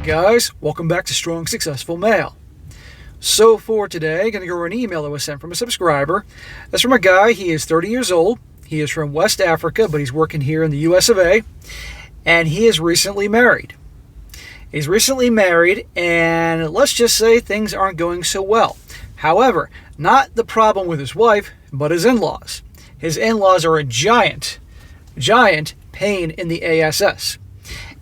guys, welcome back to Strong Successful Male. So for today, I'm going to go over an email that was sent from a subscriber. That's from a guy. He is 30 years old. He is from West Africa, but he's working here in the US of A. And he is recently married. He's recently married, and let's just say things aren't going so well. However, not the problem with his wife, but his in-laws. His in-laws are a giant pain in the ass.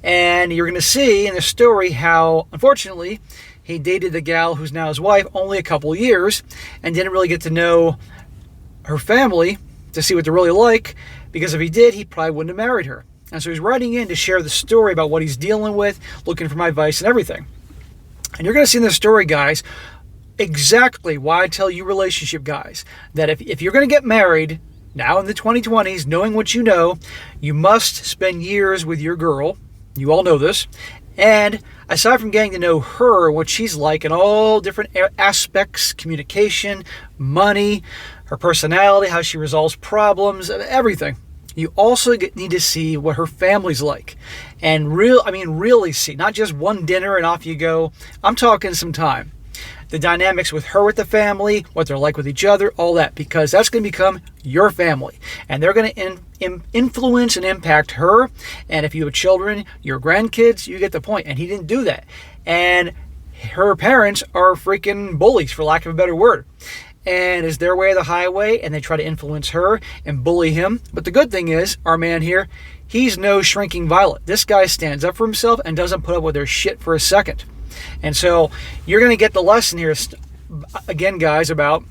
And you're going to see in the story how, unfortunately, he dated the gal who's now his wife only a couple years and didn't really get to know her family to see what they're really like, because if he did, he probably wouldn't have married her. And so he's writing in to share the story about what he's dealing with, looking for my advice and everything. And you're going to see in this story, guys, exactly why I tell you relationship guys that if you're going to get married now in the 2020s, knowing what you know, you must spend years with your girl. You all know this. And aside from getting to know her, what she's like in all different aspects, communication, money, her personality, how she resolves problems, everything, you also need to see what her family's like. And really see, not just one dinner and off you go. I'm talking some time. The dynamics with her, with the family, what they're like with each other, all that, because that's going to become your family. And they're going to influence and impact her. And if you have children, your grandkids, you get the point. And he didn't do that. And her parents are freaking bullies, for lack of a better word. And it's their way of the highway, and they try to influence her and bully him. But the good thing is, our man here, he's no shrinking violet. This guy stands up for himself and doesn't put up with their shit for a second. And so you're going to get the lesson here, again, guys, about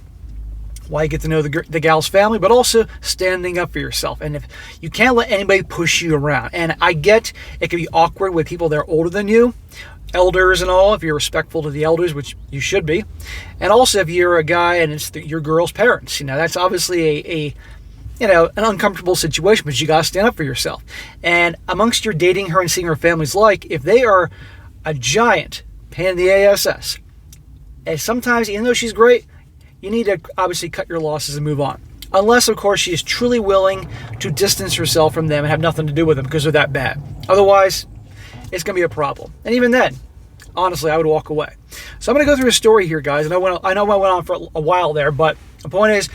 why you get to know the gal's family, but also standing up for yourself. And if you can't let anybody push you around. And I get it can be awkward with people that are older than you, elders and all, if you're respectful to the elders, which you should be. And also if you're a guy and it's your girl's parents. That's obviously an uncomfortable situation, but you got to stand up for yourself. And amongst your dating her and seeing her family's like, if they are a giant pain in the ass, and sometimes, even though she's great, you need to obviously cut your losses and move on. Unless, of course, she is truly willing to distance herself from them and have nothing to do with them because they're that bad. Otherwise, it's going to be a problem. And even then, honestly, I would walk away. So I'm going to go through a story here, guys. And I know I went on for a while there, but the point is,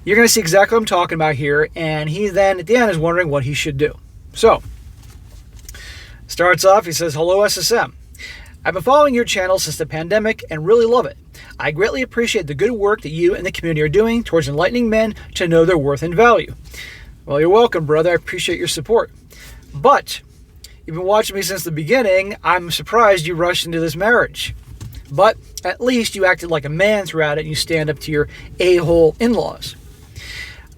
you're going to see exactly what I'm talking about here. And he then, at the end, is wondering what he should do. So, starts off, he says, "Hello, SSM. I've been following your channel since the pandemic and really love it. I greatly appreciate the good work that you and the community are doing towards enlightening men to know their worth and value." Well, you're welcome, brother. I appreciate your support. But you've been watching me since the beginning. I'm surprised you rushed into this marriage. But at least you acted like a man throughout it and you stand up to your a-hole in-laws.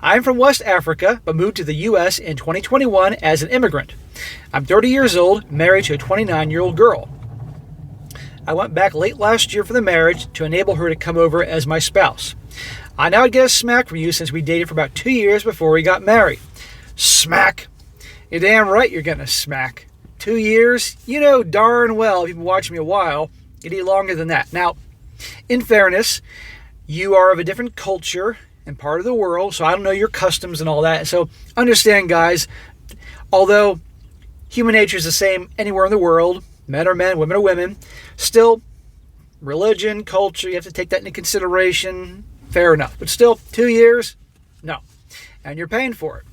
I'm from West Africa, but moved to the U.S. in 2021 as an immigrant. I'm 30 years old, married to a 29-year-old girl. I went back late last year for the marriage to enable her to come over as my spouse. I now get a smack from you since we dated for about 2 years before we got married. Smack? You're damn right you're getting a smack. 2 years? You know darn well, if you've been watching me a while, you need longer than that. Now, in fairness, you are of a different culture and part of the world, so I don't know your customs and all that. So understand, guys, although human nature is the same anywhere in the world, men are men, women are women, still, religion, culture, you have to take that into consideration. Fair enough. But still, 2 years? No. And you're paying for it.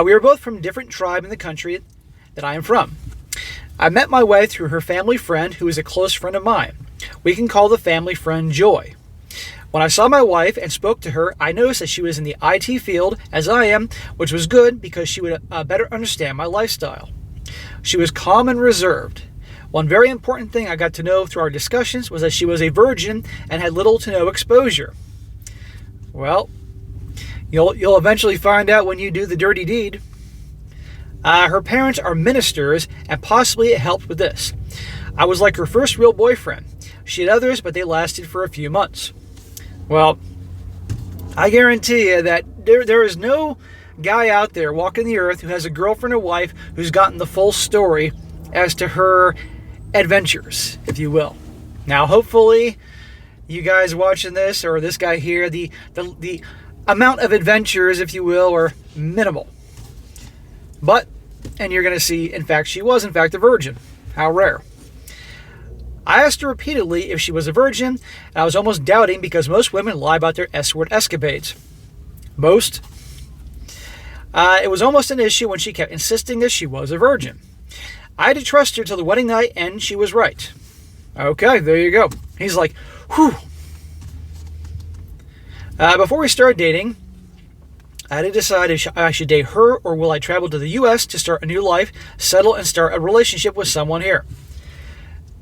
We are both from a different tribe in the country that I am from. I met my wife through her family friend, who is a close friend of mine. We can call the family friend Joy. When I saw my wife and spoke to her, I noticed that she was in the IT field, as I am, which was good because she would better understand my lifestyle. She was calm and reserved. One very important thing I got to know through our discussions was that she was a virgin and had little to no exposure. Well, you'll eventually find out when you do the dirty deed. Her parents are ministers, and possibly it helped with this. I was like her first real boyfriend. She had others, but they lasted for a few months. Well, I guarantee you that there is no guy out there walking the earth who has a girlfriend or wife who's gotten the full story as to her adventures, if you will. Now, hopefully, you guys watching this, or this guy here, the amount of adventures, if you will, are minimal. But, and you're going to see, in fact, she was, in fact, a virgin. How rare. I asked her repeatedly if she was a virgin, and I was almost doubting because most women lie about their S-word escapades. Most. It was almost an issue when she kept insisting that she was a virgin. I had to trust her till the wedding night, and she was right. Okay, there you go. He's like, whew. Before we started dating, I had to decide if I should date her or will I travel to the U.S. to start a new life, settle, and start a relationship with someone here.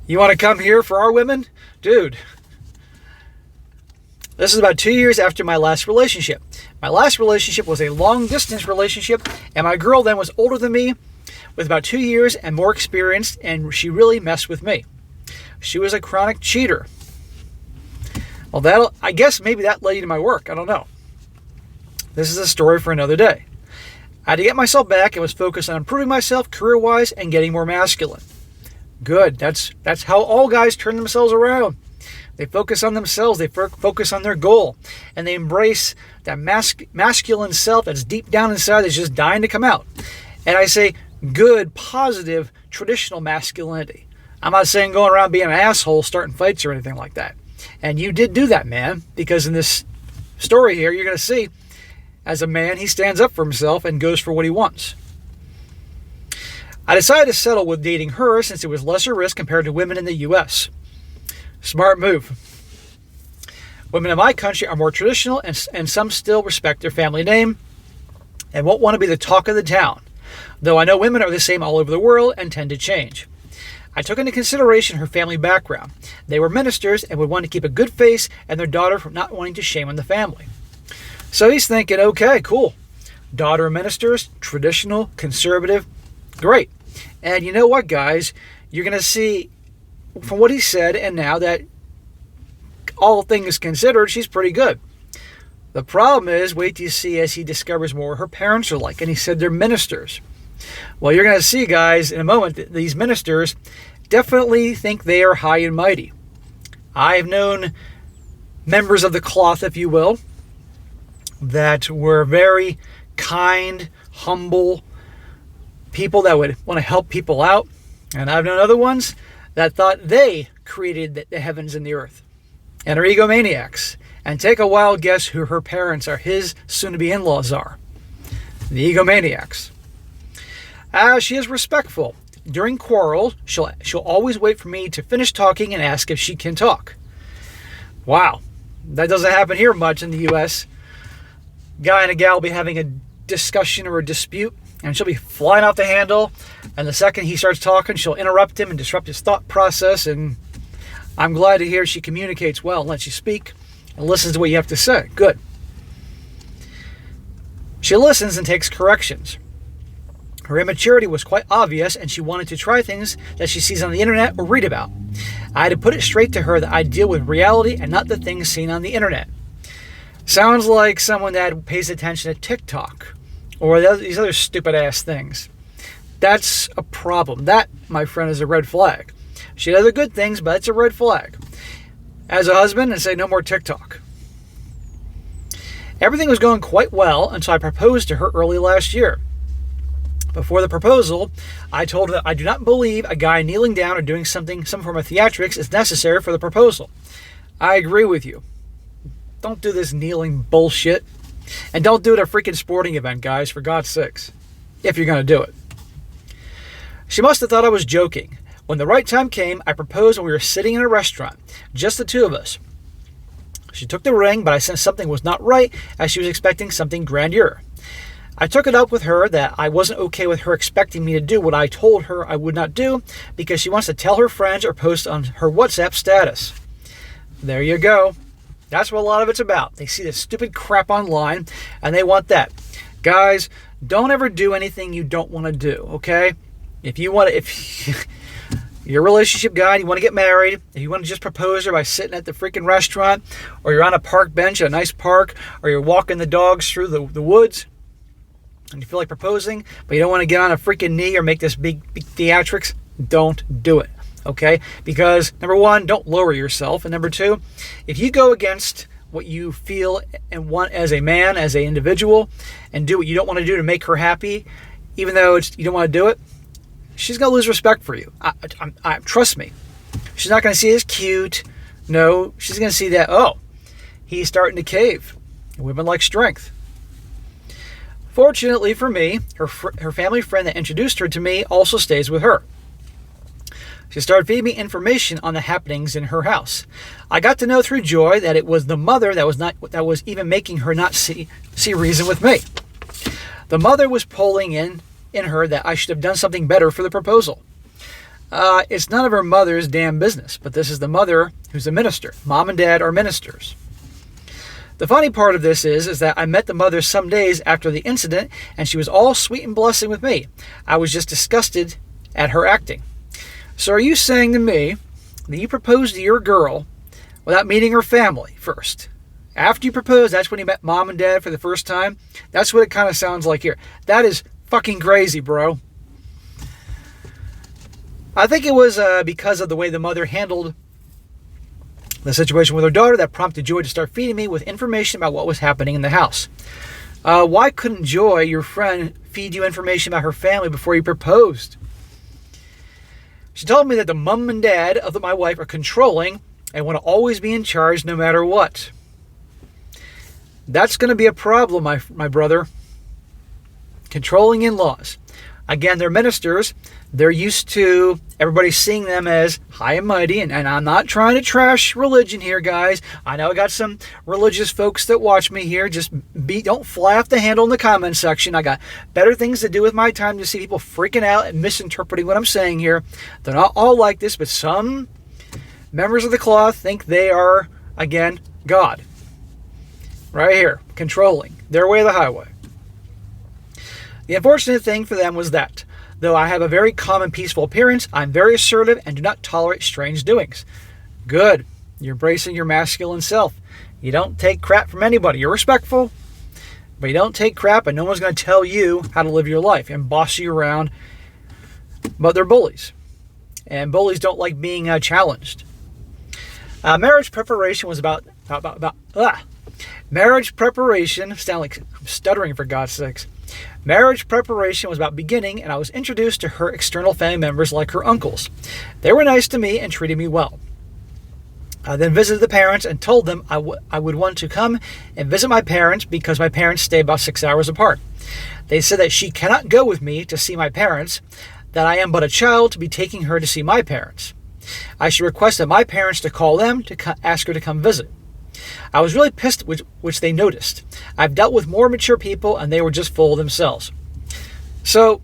You want to come here for our women? Dude. This is about 2 years after my last relationship. My last relationship was a long-distance relationship, and my girl then was older than me, with about 2 years and more experienced, and she really messed with me. She was a chronic cheater. Well, I guess maybe that led you to my work. I don't know. This is a story for another day. I had to get myself back and was focused on improving myself career-wise and getting more masculine. Good. That's how all guys turn themselves around. They focus on themselves. They focus on their goal. And they embrace that masculine self that's deep down inside that's just dying to come out. And I say good, positive, traditional masculinity. I'm not saying going around being an asshole, starting fights or anything like that. And you did do that, man. Because in this story here, you're going to see, as a man, he stands up for himself and goes for what he wants. I decided to settle with dating her since it was lesser risk compared to women in the U.S. Smart move. Women in my country are more traditional and some still respect their family name and won't want to be the talk of the town, though I know women are the same all over the world and tend to change. I took into consideration her family background. They were ministers and would want to keep a good face and their daughter from not wanting to shame on the family. So he's thinking, okay, cool. Daughter of ministers, traditional, conservative, great. And you know what, guys? You're going to see from what he said and now that all things considered, she's pretty good. The problem is, wait till you see as he discovers more what her parents are like. And he said they're ministers. Well, you're going to see, guys, in a moment, that these ministers definitely think they are high and mighty. I've known members of the cloth, if you will, that were very kind, humble people that would want to help people out. And I've known other ones that thought they created the heavens and the earth and are egomaniacs. And take a wild guess who her parents are, his soon-to-be in-laws are. The egomaniacs. She is respectful. During quarrels, she'll always wait for me to finish talking and ask if she can talk. Wow. That doesn't happen here much in the U.S. Guy and a gal will be having a discussion or a dispute, and she'll be flying off the handle, and the second he starts talking, she'll interrupt him and disrupt his thought process, and I'm glad to hear she communicates well and lets you speak and listens to what you have to say. Good. She listens and takes corrections. Her immaturity was quite obvious, and she wanted to try things that she sees on the internet or read about. I had to put it straight to her that I deal with reality and not the things seen on the internet. Sounds like someone that pays attention to TikTok or these other stupid-ass things. That's a problem. That, my friend, is a red flag. She does the good things, but it's a red flag. As a husband, I say no more TikTok. Everything was going quite well until I proposed to her early last year. Before the proposal, I told her that I do not believe a guy kneeling down or doing some form of theatrics is necessary for the proposal. I agree with you. Don't do this kneeling bullshit. And don't do it at a freaking sporting event, guys, for God's sakes. If you're going to do it. She must have thought I was joking. When the right time came, I proposed when we were sitting in a restaurant. Just the two of us. She took the ring, but I sensed something was not right as she was expecting something grandeur. I took it up with her that I wasn't okay with her expecting me to do what I told her I would not do because she wants to tell her friends or post on her WhatsApp status. There you go. That's what a lot of it's about. They see this stupid crap online and they want that. Guys, don't ever do anything you don't want to do, okay? If you're a relationship guy and you want to get married, if you want to just propose her by sitting at the freaking restaurant, or you're on a park bench at a nice park, or you're walking the dogs through the woods, and you feel like proposing, but you don't want to get on a freaking knee or make this big theatrics, don't do it, okay? Because, number one, don't lower yourself. And number two, if you go against what you feel and want as a man, as an individual, and do what you don't want to do to make her happy, even though you don't want to do it, she's going to lose respect for you. Trust me. She's not going to see it as cute. No, she's going to see that, oh, he's starting to cave. Women like strength. Fortunately for me, her family friend that introduced her to me also stays with her. She started feeding me information on the happenings in her house. I got to know through Joy that it was the mother that was even making her not see reason with me. The mother was pulling in her that I should have done something better for the proposal. It's none of her mother's damn business, but this is the mother who's a minister. Mom and dad are ministers. The funny part of this is that I met the mother some days after the incident, and she was all sweet and blessing with me. I was just disgusted at her acting. So are you saying to me that you proposed to your girl without meeting her family first? After you proposed, that's when you met mom and dad for the first time? That's what it kind of sounds like here. That is fucking crazy, bro. I think it was because of the way the mother handled the situation with her daughter that prompted Joy to start feeding me with information about what was happening in the house. Why couldn't Joy, your friend, feed you information about her family before you proposed? She told me that the mom and dad of my wife are controlling and want to always be in charge no matter what. That's going to be a problem, my brother. Controlling in-laws. Again, they're ministers. They're used to everybody seeing them as high and mighty. And I'm not trying to trash religion here, guys. I know I got some religious folks that watch me here. Don't fly off the handle in the comment section. I got better things to do with my time to see people freaking out and misinterpreting what I'm saying here. They're not all like this, but some members of the cloth think they are, again, God. Right here, controlling their way of the highway. The unfortunate thing for them was that, though I have a very calm and peaceful appearance, I'm very assertive and do not tolerate strange doings. Good. You're embracing your masculine self. You don't take crap from anybody. You're respectful, but you don't take crap, and no one's going to tell you how to live your life and boss you around. But they're bullies, and bullies don't like being challenged. Marriage preparation was Marriage preparation, sound like I'm stuttering for God's sakes. Marriage preparation was about beginning, and I was introduced to her external family members like her uncles. They were nice to me and treated me well. I then visited the parents and told them I would want to come and visit my parents because my parents stay about 6 hours apart. They said that she cannot go with me to see my parents, that I am but a child to be taking her to see my parents. I should request that my parents to call them to ask her to come visit. I was really pissed, which they noticed. I've dealt with more mature people, and they were just full of themselves. So,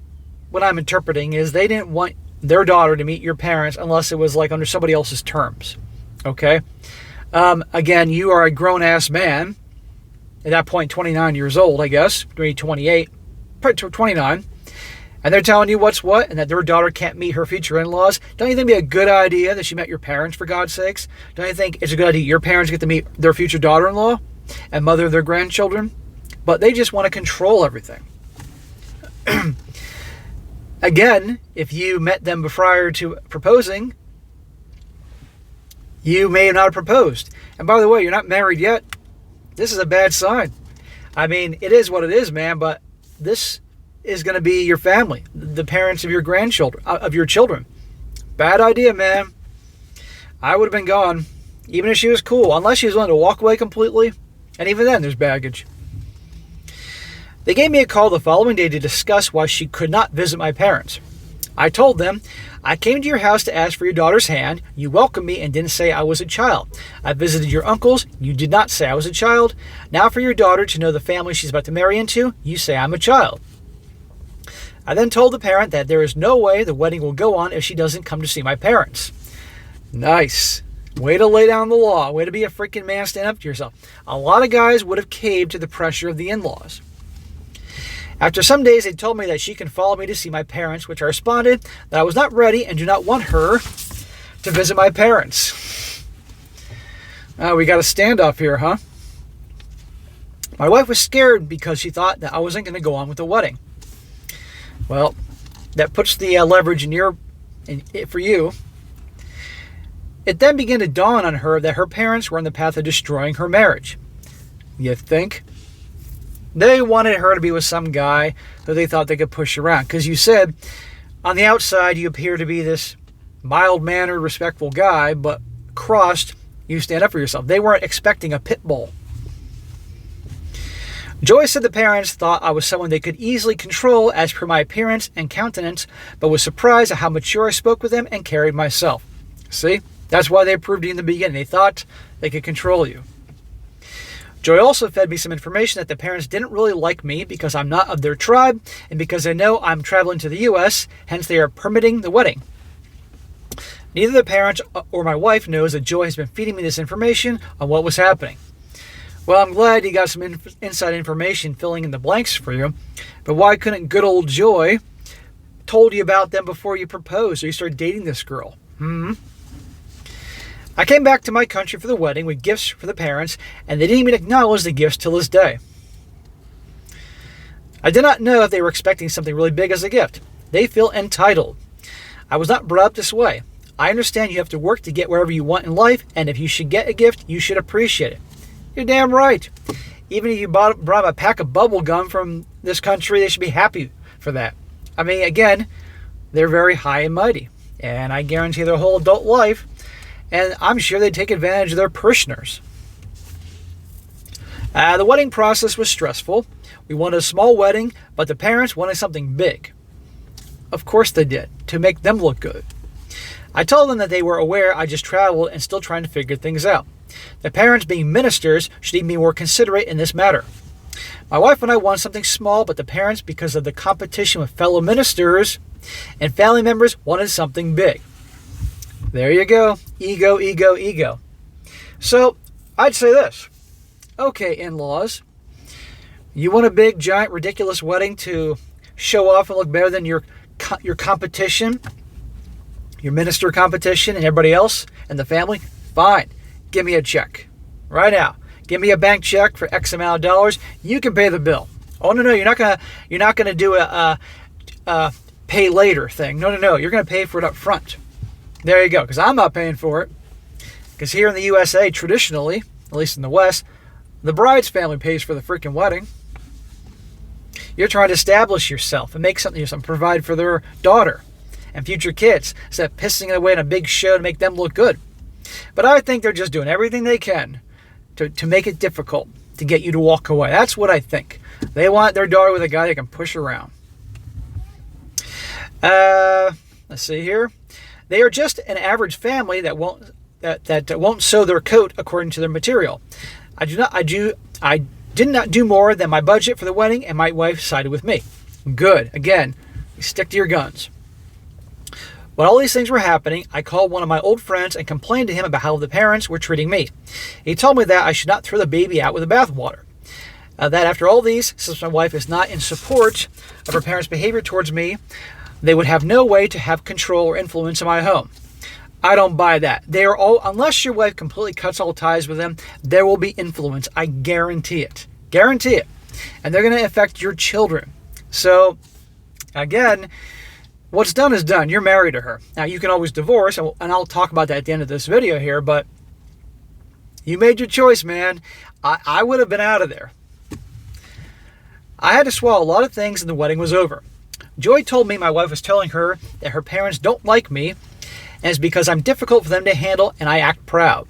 what I'm interpreting is they didn't want their daughter to meet your parents unless it was like under somebody else's terms. Okay? Again, you are a grown-ass man. At that point, 29 years old, I guess. Maybe 28. Probably 29. And they're telling you what's what, and that their daughter can't meet her future in-laws. Don't you think it'd be a good idea that she met your parents, for God's sakes? Don't you think it's a good idea your parents get to meet their future daughter-in-law and mother of their grandchildren? But they just want to control everything. Again, if you met them prior to proposing, you may not have proposed. And by the way, you're not married yet. This is a bad sign. I mean, it is what it is, man, but this is going to be your family, the parents of your grandchildren, of your children. Bad idea, man. I would have been gone, even if she was cool, unless she was willing to walk away completely. And even then, there's baggage. They gave me a call the following day to discuss why she could not visit my parents. I told them, I came to your house to ask for your daughter's hand. You welcomed me and didn't say I was a child. I visited your uncles. You did not say I was a child. Now for your daughter to know the family she's about to marry into, you say I'm a child. I then told the parent that there is no way the wedding will go on if she doesn't come to see my parents. Nice. Way to lay down the law. Way to be a freaking man, stand up to yourself. A lot of guys would have caved to the pressure of the in-laws. After some days, they told me that she can follow me to see my parents, which I responded that I was not ready and do not want her to visit my parents. We got a standoff here, huh? My wife was scared because she thought that I wasn't going to go on with the wedding. Well, that puts the leverage for you. It then began to dawn on her that her parents were on the path of destroying her marriage. You think? They wanted her to be with some guy who they thought they could push around. Because you said, On the outside, you appear to be this mild-mannered, respectful guy, but crossed, you stand up for yourself. They weren't expecting a pit bull. Joy said the parents thought I was someone they could easily control as per my appearance and countenance, but was surprised at how mature I spoke with them and carried myself. See? That's why they approved you in the beginning. They thought they could control you. Joy also fed me some information that the parents didn't really like me because I'm not of their tribe and because they know I'm traveling to the U.S., hence they are permitting the wedding. Neither the parents or my wife knows that Joy has been feeding me this information on what was happening. Well, I'm glad you got some inside information filling in the blanks for you, but why couldn't good old Joy told you about them before you proposed or you started dating this girl? I came back to my country for the wedding with gifts for the parents, and they didn't even acknowledge the gifts till this day. I did not know if they were expecting something really big as a gift. They feel entitled. I was not brought up this way. I understand you have to work to get wherever you want in life, and if you should get a gift, you should appreciate it. You're damn right. Even if you brought a pack of bubble gum from this country, they should be happy for that. I mean, again, they're very high and mighty, and I guarantee their whole adult life, and I'm sure they take advantage of their parishioners. The wedding process was stressful. We wanted a small wedding, but the parents wanted something big. Of course they did, to make them look good. I told them that they were aware I just traveled and still trying to figure things out. The parents, being ministers, should even be more considerate in this matter. My wife and I wanted something small, but the parents, because of the competition with fellow ministers and family members, wanted something big. There you go. Ego, ego, ego. So, I'd say this. Okay, in-laws, you want a big, giant, ridiculous wedding to show off and look better than your competition, your minister competition and everybody else and the family? Fine. Give me a check right now. Give me a bank check for X amount of dollars. You can pay the bill. Oh, no, you're not gonna do a pay later thing. No. You're gonna pay for it up front. There you go, because I'm not paying for it. Because here in the USA, traditionally, at least in the West, the bride's family pays for the freaking wedding. You're trying to establish yourself and make something, provide for their daughter and future kids, instead of pissing it away in a big show to make them look good. But I think they're just doing everything they can to make it difficult to get you to walk away. That's what I think. They want their daughter with a guy they can push around. Let's see here. They are just an average family that won't sew their coat according to their material. I did not do more than my budget for the wedding, and my wife sided with me. Good. Again, you stick to your guns. When all these things were happening, I called one of my old friends and complained to him about how the parents were treating me. He told me that I should not throw the baby out with the bathwater. That after all these, since my wife is not in support of her parents' behavior towards me, they would have no way to have control or influence in my home. I don't buy that. They are all, unless your wife completely cuts all ties with them, there will be influence. I guarantee it. Guarantee it. And they're going to affect your children. So, again, what's done is done. You're married to her. Now, you can always divorce, and I'll talk about that at the end of this video here, but you made your choice, man. I would have been out of there. I had to swallow a lot of things, and the wedding was over. Joy told me my wife was telling her that her parents don't like me, and it's because I'm difficult for them to handle, and I act proud.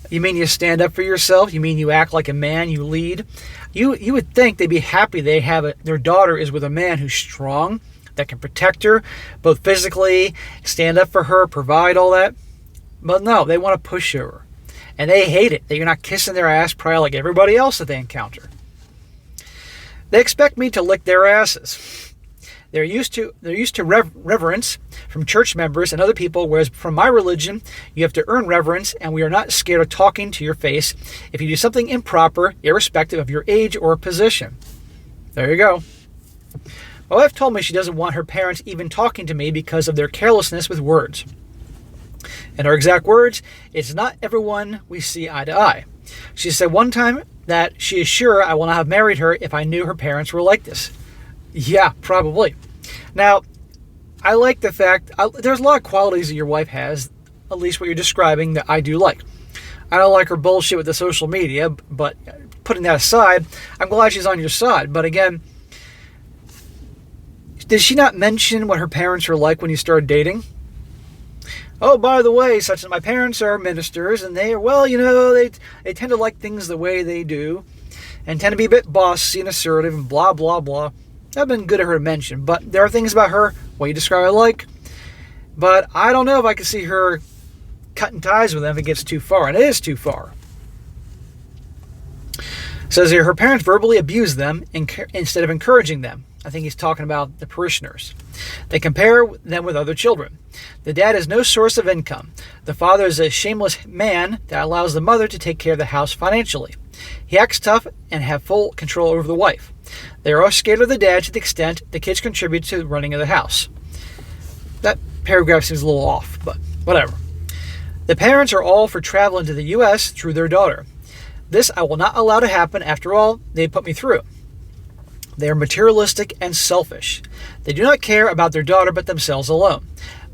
You mean you stand up for yourself? You mean you act like a man, you lead? You would think they'd be happy their daughter is with a man who's strong, that can protect her, both physically, stand up for her, provide all that. But no, they want to push her. And they hate it that you're not kissing their ass probably like everybody else that they encounter. They expect me to lick their asses. They're used to reverence from church members and other people, whereas from my religion, you have to earn reverence, and we are not scared of talking to your face if you do something improper, irrespective of your age or position. There you go. My wife told me she doesn't want her parents even talking to me because of their carelessness with words. In her exact words, it's not everyone we see eye to eye. She said one time that she is sure I will not have married her if I knew her parents were like this. Yeah, probably. Now, I like the fact, there's a lot of qualities that your wife has, at least what you're describing, that I do like. I don't like her bullshit with the social media, but putting that aside, I'm glad she's on your side. But again, Did she not mention what her parents were like when you started dating? Oh, by the way, such as my parents are ministers, and they are, well, they tend to like things the way they do, and tend to be a bit bossy and assertive, and blah, blah, blah. That would have been good of her to mention, but there are things about her, what you describe I like, but I don't know if I can see her cutting ties with them if it gets too far, and it is too far. It says here, her parents verbally abuse them instead of encouraging them. I think he's talking about the parishioners. They compare them with other children. The dad has no source of income. The father is a shameless man that allows the mother to take care of the house financially. He acts tough and have full control over the wife. They are all scared of the dad to the extent the kids contribute to the running of the house. That paragraph seems a little off, but whatever. The parents are all for traveling to the U.S. through their daughter. This I will not allow to happen. After all, they put me through. They are materialistic and selfish. They do not care about their daughter but themselves alone.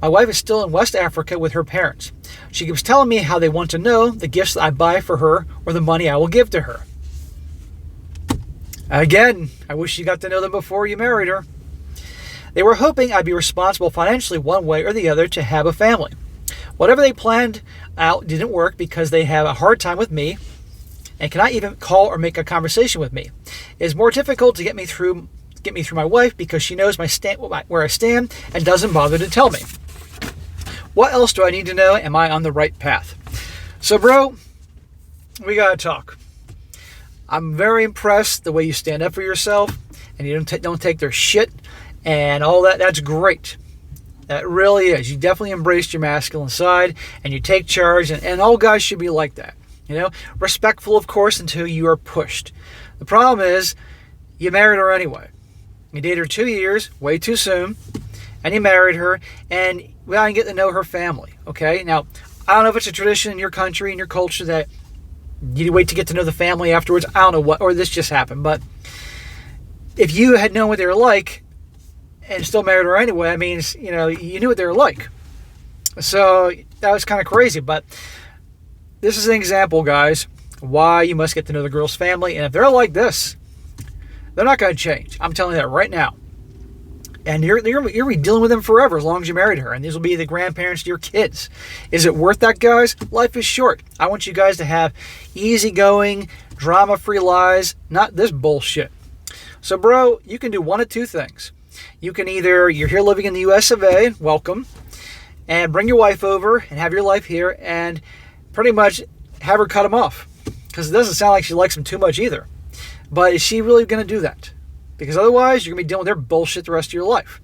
My wife is still in West Africa with her parents. She keeps telling me how they want to know the gifts that I buy for her or the money I will give to her. Again, I wish you got to know them before you married her. They were hoping I'd be responsible financially one way or the other to have a family. Whatever they planned out didn't work because they have a hard time with me and cannot even call or make a conversation with me. It is more difficult to get me through my wife because she knows where I stand and doesn't bother to tell me. What else do I need to know? Am I on the right path? So, bro, we gotta talk. I'm very impressed the way you stand up for yourself and you don't take their shit and all that. That's great. That really is. You definitely embraced your masculine side and you take charge, and all guys should be like that. Respectful, of course, until you are pushed. The problem is, you married her anyway. You dated her 2 years, way too soon, and you married her, and we didn't get to know her family, okay? Now, I don't know if it's a tradition in your country, in your culture, that you wait to get to know the family afterwards. I don't know what, or this just happened, but if you had known what they were like and still married her anyway, I mean, you knew what they were like. So that was kind of crazy, but this is an example, guys, why you must get to know the girl's family. And if they're like this, they're not going to change. I'm telling you that right now. And you're going to be dealing with them forever as long as you married her. And these will be the grandparents to your kids. Is it worth that, guys? Life is short. I want you guys to have easygoing, drama-free lives, not this bullshit. So, bro, you can do one of two things. You can either, you're here living in the US of A, welcome, and bring your wife over and have your life here and pretty much have her cut him off. Because it doesn't sound like she likes him too much either. But is she really going to do that? Because otherwise, you're going to be dealing with their bullshit the rest of your life.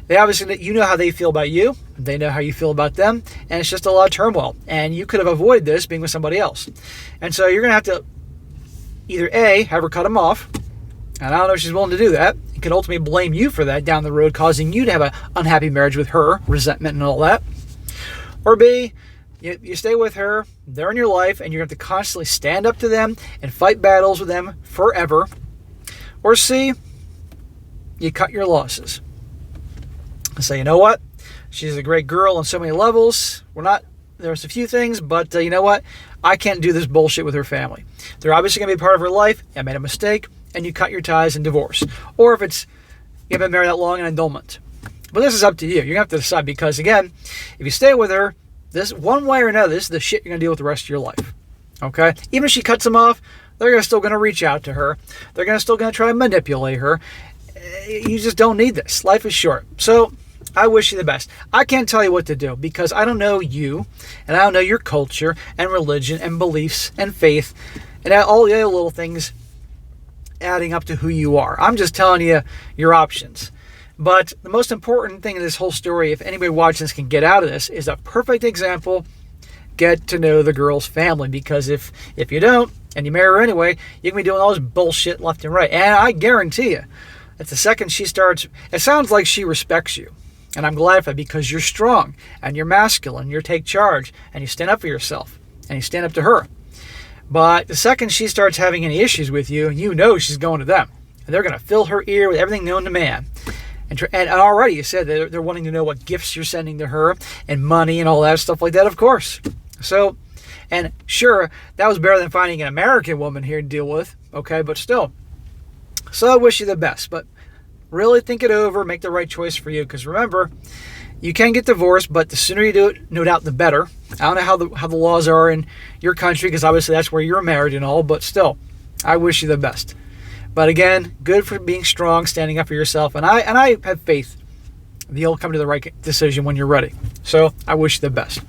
They obviously, you know how they feel about you. They know how you feel about them. And it's just a lot of turmoil. And you could have avoided this being with somebody else. And so you're going to have to either A, have her cut him off. And I don't know if she's willing to do that. It could ultimately blame you for that down the road, causing you to have an unhappy marriage with her, resentment and all that. Or B, you stay with her, they're in your life, and you're going to have to constantly stand up to them and fight battles with them forever. Or C, you cut your losses. And say, you know what? She's a great girl on so many levels. There's a few things, but you know what? I can't do this bullshit with her family. They're obviously going to be part of her life. I made a mistake, and you cut your ties and divorce. Or if you haven't been married that long, an annulment. But this is up to you. You're going to have to decide because, again, if you stay with her, this one way or another, this is the shit you're going to deal with the rest of your life. Okay? Even if she cuts them off, they're still going to reach out to her. They're still going to try to manipulate her. You just don't need this. Life is short. So I wish you the best. I can't tell you what to do because I don't know you, and I don't know your culture and religion and beliefs and faith and all the other little things adding up to who you are. I'm just telling you your options. But the most important thing in this whole story, if anybody watching this can get out of this, is a perfect example. Get to know the girl's family, because if you don't, and you marry her anyway, you can be doing all this bullshit left and right. And I guarantee you, that the second she starts, it sounds like she respects you. And I'm glad for that because you're strong, and you're masculine, you take charge, and you stand up for yourself, and you stand up to her. But the second she starts having any issues with you, you know she's going to them. And they're going to fill her ear with everything known to man. And already you said that they're wanting to know what gifts you're sending to her and money and all that stuff like that, of course. So, and sure, that was better than finding an American woman here to deal with, okay, but still. So I wish you the best. But Really think it over, make the right choice for you. Because remember, you can get divorced, but the sooner you do it, no doubt, the better. I don't know how the laws are in your country, because obviously that's where you're married and all, but still, I wish you the best. But again, good for being strong, standing up for yourself, and I have faith that you'll come to the right decision when you're ready. So I wish you the best.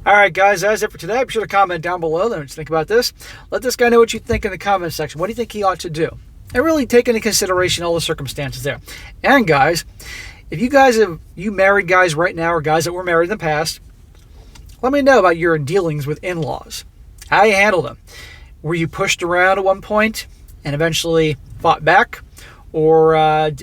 All right, guys, that's it for today. Be sure to comment down below. Let me think about this. Let this guy know what you think in the comment section. What do you think he ought to do? And really take into consideration all the circumstances there. And guys, if you married guys right now, or guys that were married in the past, let me know about your dealings with in-laws. How you handled them. Were you pushed around at one point and eventually fought back? Or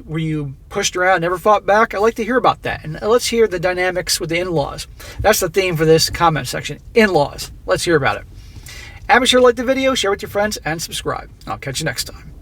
were you pushed around and never fought back? I'd like to hear about that. And let's hear the dynamics with the in-laws. That's the theme for this comment section. In-laws. Let's hear about it. And be sure to like the video, share with your friends, and subscribe. I'll catch you next time.